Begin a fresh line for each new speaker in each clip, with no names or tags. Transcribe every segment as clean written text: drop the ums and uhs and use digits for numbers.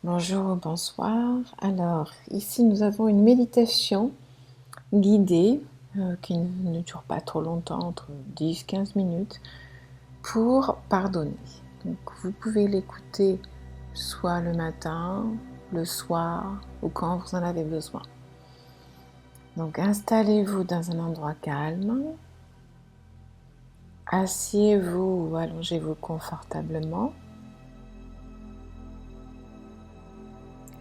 Bonjour ou bonsoir. Alors, ici nous avons une méditation guidée qui ne dure pas trop longtemps, entre 10-15 minutes, pour pardonner. Donc, vous pouvez l'écouter soit le matin, le soir ou quand vous en avez besoin. Donc, installez-vous dans un endroit calme. Asseyez-vous ou allongez-vous confortablement.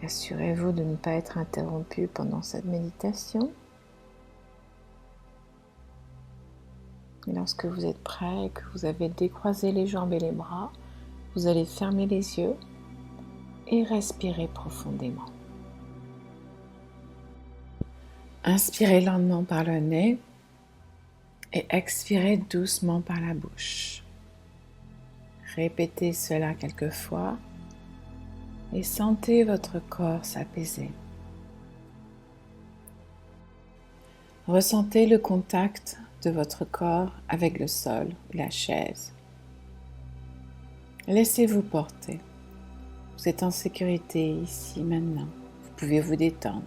Assurez-vous de ne pas être interrompu pendant cette méditation. Et lorsque vous êtes prêt et que vous avez décroisé les jambes et les bras, vous allez fermer les yeux et respirer profondément. Inspirez lentement par le nez et expirez doucement par la bouche. Répétez cela quelques fois et sentez votre corps s'apaiser. Ressentez le contact de votre corps avec le sol ou la chaise. Laissez-vous porter. Vous êtes en sécurité ici, maintenant. Vous pouvez vous détendre.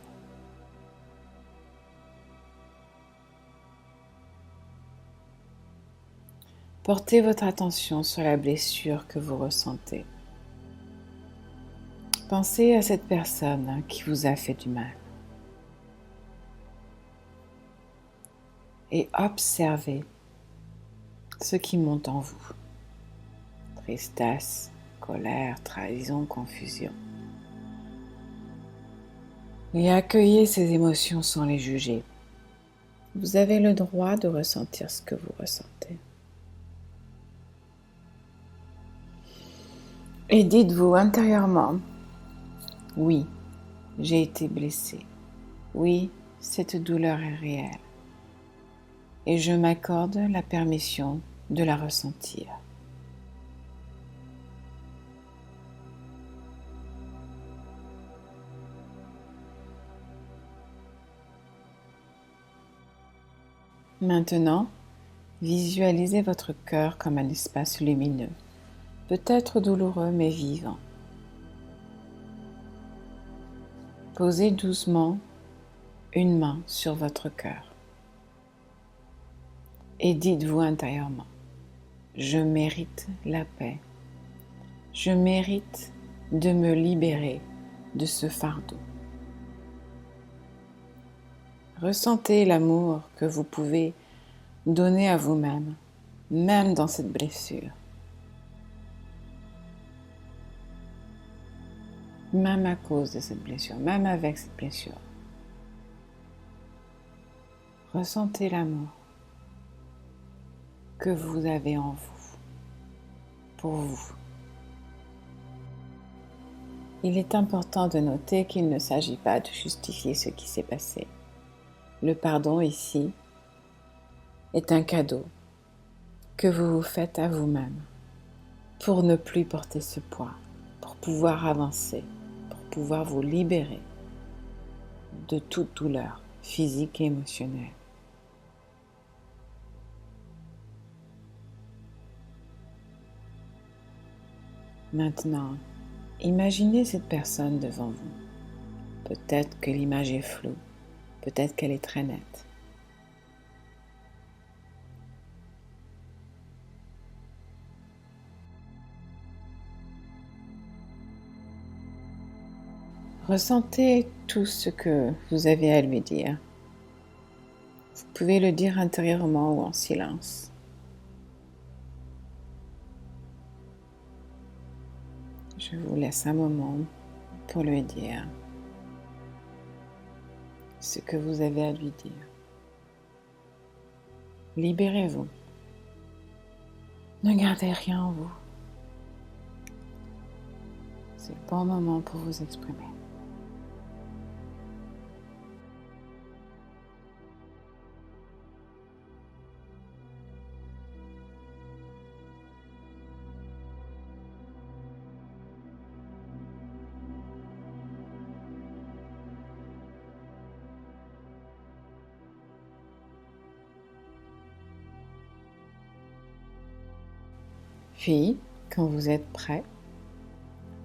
Portez votre attention sur la blessure que vous ressentez. Pensez à cette personne qui vous a fait du mal. Et observez ce qui monte en vous. Tristesse, colère, trahison, confusion. Et accueillez ces émotions sans les juger. Vous avez le droit de ressentir ce que vous ressentez. Et dites-vous intérieurement, oui, j'ai été blessée. Oui, cette douleur est réelle. Et je m'accorde la permission de la ressentir. Maintenant, visualisez votre cœur comme un espace lumineux, peut-être douloureux mais vivant. Posez doucement une main sur votre cœur et dites-vous intérieurement, je mérite la paix, je mérite de me libérer de ce fardeau. Ressentez l'amour que vous pouvez donner à vous-même, même dans cette blessure. Même à cause de cette blessure, même avec cette blessure. Ressentez l'amour que vous avez en vous, pour vous. Il est important de noter qu'il ne s'agit pas de justifier ce qui s'est passé. Le pardon ici est un cadeau que vous vous faites à vous-même pour ne plus porter ce poids, pour pouvoir avancer, pour pouvoir vous libérer de toute douleur physique et émotionnelle. Maintenant, imaginez cette personne devant vous. Peut-être que l'image est floue, peut-être qu'elle est très nette. Ressentez tout ce que vous avez à lui dire. Vous pouvez le dire intérieurement ou en silence. Je vous laisse un moment pour lui dire ce que vous avez à lui dire. Libérez-vous. Ne gardez rien en vous. C'est le bon moment pour vous exprimer. Puis, quand vous êtes prêt,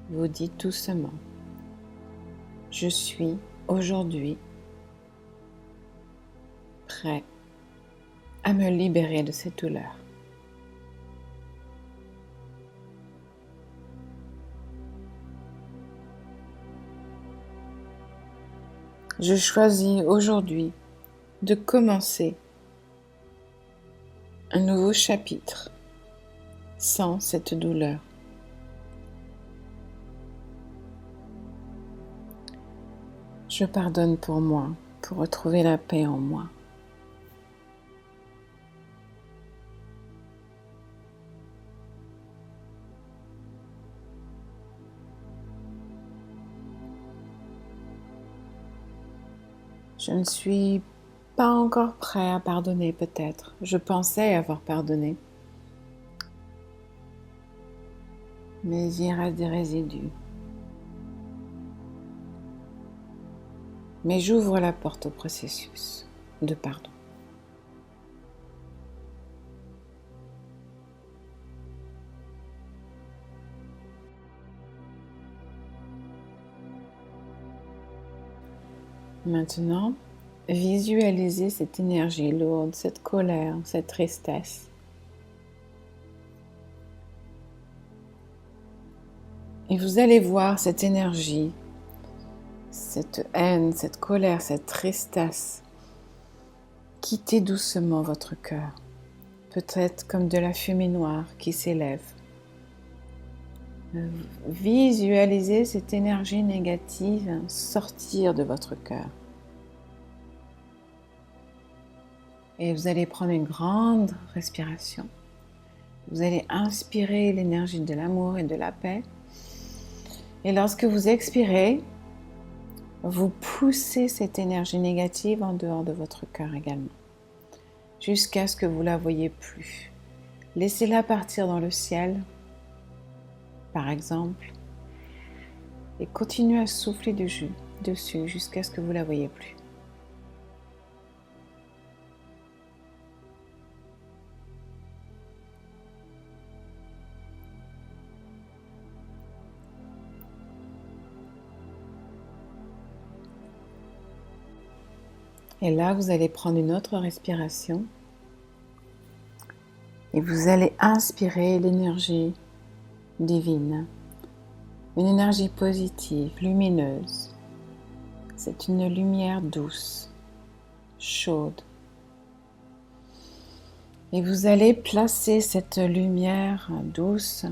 vous dites doucement Je suis aujourd'hui prêt à me libérer de cette douleur. Je choisis aujourd'hui de commencer un nouveau chapitre sans cette douleur. Je pardonne pour moi, pour retrouver la paix en moi. Je ne suis pas encore prêt à pardonner peut-être. Je pensais avoir pardonné. Mais il reste des résidus. Mais j'ouvre la porte au processus de pardon. Maintenant, visualisez cette énergie lourde, cette colère, cette tristesse. Et vous allez voir cette énergie, cette haine, cette colère, cette tristesse quitter doucement votre cœur, peut-être comme de la fumée noire qui s'élève. Visualisez cette énergie négative sortir de votre cœur. Et vous allez prendre une grande respiration. Vous allez inspirer l'énergie de l'amour et de la paix. Et lorsque vous expirez, vous poussez cette énergie négative en dehors de votre cœur également, jusqu'à ce que vous ne la voyez plus. Laissez-la partir dans le ciel, par exemple, et continuez à souffler dessus jusqu'à ce que vous ne la voyez plus. Et là, vous allez prendre une autre respiration et vous allez inspirer l'énergie divine, une énergie positive, lumineuse. C'est une lumière douce, chaude. Et vous allez placer cette lumière douce,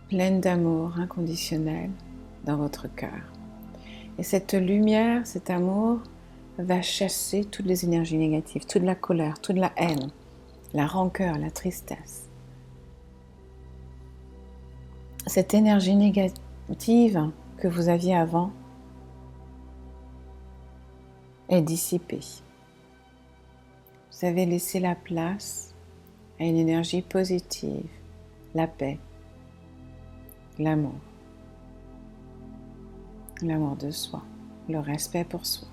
pleine d'amour inconditionnel dans votre cœur. Et cette lumière, cet amour, va chasser toutes les énergies négatives, toute la colère, toute la haine, la rancœur, la tristesse. Cette énergie négative que vous aviez avant est dissipée. Vous avez laissé la place à une énergie positive, la paix, l'amour de soi, le respect pour soi.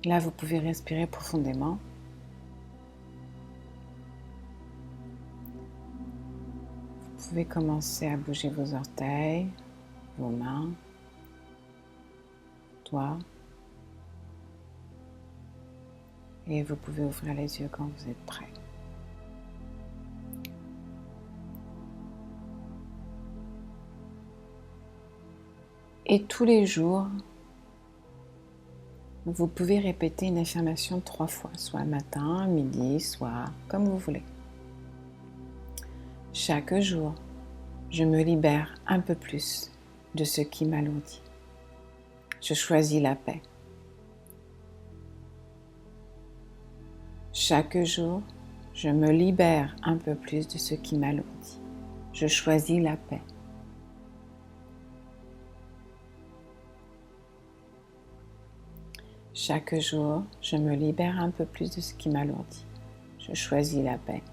Là, vous pouvez respirer profondément. Vous pouvez commencer à bouger vos orteils, vos mains, doigts. Et vous pouvez ouvrir les yeux quand vous êtes prêt. Et tous les jours, vous pouvez répéter une affirmation 3 fois, soit matin, midi, soir, comme vous voulez. Chaque jour, je me libère un peu plus de ce qui m'alourdit. Je choisis la paix. Chaque jour, je me libère un peu plus de ce qui m'alourdit. Je choisis la paix. Chaque jour, je me libère un peu plus de ce qui m'alourdit. Je choisis la paix.